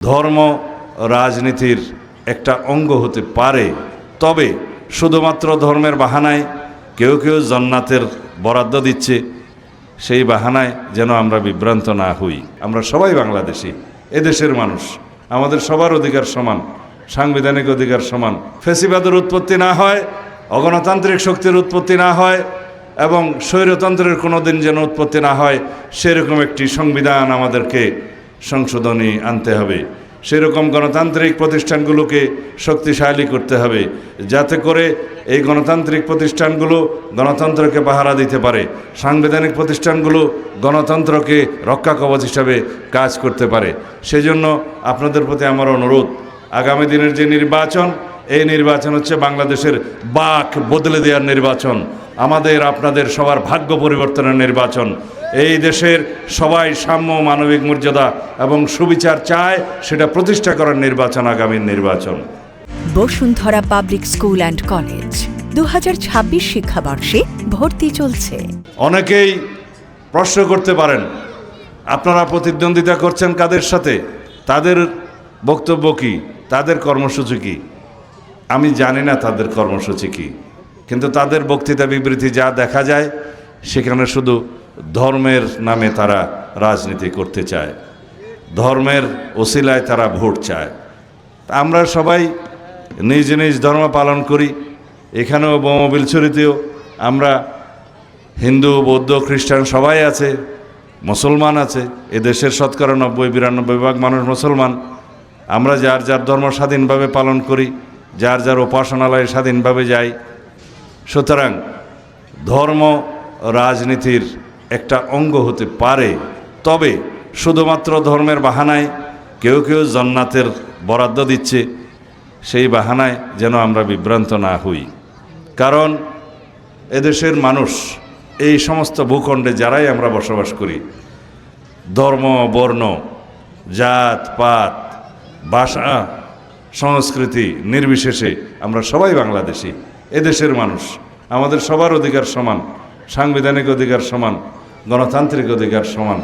ধর্ম রাজনীতির একটা অঙ্গ হতে পারে, তবে শুধুমাত্র ধর্মের বাহানায় কেউ কেউ জান্নাতের বরাদ্দ দিচ্ছে, সেই বাহানায় যেন আমরা বিভ্রান্ত না হই। আমরা সবাই বাংলাদেশি, এদেশের মানুষ, আমাদের সবার অধিকার সমান, সাংবিধানিক অধিকার সমান। ফ্যাসিবাদের উৎপত্তি না হয়, অগণতান্ত্রিক শক্তির উৎপত্তি না হয় এবং স্বৈরতন্ত্রের কোনো দিন যেন উৎপত্তি না হয়, সেরকম একটি সংবিধান আমাদেরকে সংশোধনী আনতে হবে। সেরকম গণতান্ত্রিক প্রতিষ্ঠানগুলোকে শক্তিশালী করতে হবে, যাতে করে এই গণতান্ত্রিক প্রতিষ্ঠানগুলো গণতন্ত্রকে পাহারা দিতে পারে, সাংবিধানিক প্রতিষ্ঠানগুলো গণতন্ত্রকে রক্ষা কবচ হিসাবে কাজ করতে পারে। সেজন্য আপনাদের প্রতি আমার অনুরোধ, আগামী দিনের যে নির্বাচন, এই নির্বাচন হচ্ছে বাংলাদেশের বাক বদলে দেওয়ার নির্বাচন, আমাদের আপনাদের সবার ভাগ্য পরিবর্তনের নির্বাচন। এই দেশের সবাই সাম্য, মানবিক মর্যাদা এবং সুবিচার চায়, সেটা প্রতিষ্ঠা করার নির্বাচন আগামীর নির্বাচন। Bashundhara public school and college 2026 শিক্ষাবর্ষে ভর্তি চলছে। অনেকেই প্রশ্ন করতে পারেন, আপনারা প্রতিদ্বন্দ্বিতা করছেন কাদের সাথে, তাদের বক্তব্য কি, তাদের কর্মসূচি কি? আমি জানি না তাদের কর্মসূচি কি, কিন্তু তাদের বক্তৃতা বিবৃতি যা দেখা যায়, সেখানে শুধু ধর্মের নামে তারা রাজনীতি করতে চায়, ধর্মের ওসিলায় তারা ভোট চায়। আমরা সবাই নিজ নিজ ধর্ম পালন করি, এখানেও বোমাবিলছড়িতেও আমরা হিন্দু, বৌদ্ধ, খ্রিস্টান সবাই আছে, মুসলমান আছে। এদেশের শতকরা 90-92 মানুষ মুসলমান। আমরা যার যার ধর্ম স্বাধীনভাবে পালন করি, যার যার উপাসনালয়ে স্বাধীনভাবে যাই। সুতরাং ধর্ম রাজনীতির একটা অঙ্গ হতে পারে, তবে শুধুমাত্র ধর্মের বাহানায় কেউ কেউ জান্নাতের বরাদ্দ দিচ্ছে, সেই বাহানায় যেন আমরা বিভ্রান্ত না হই। কারণ এদেশের মানুষ, এই সমস্ত ভূখণ্ডে যারাই আমরা বসবাস করি, ধর্ম, বর্ণ, জাত পাত, ভাষা, সংস্কৃতি নির্বিশেষে আমরা সবাই বাংলাদেশি, এদেশের মানুষ, আমাদের সবার অধিকার সমান, সাংবিধানিক অধিকার সমান, গণতান্ত্রিক অধিকার সমান।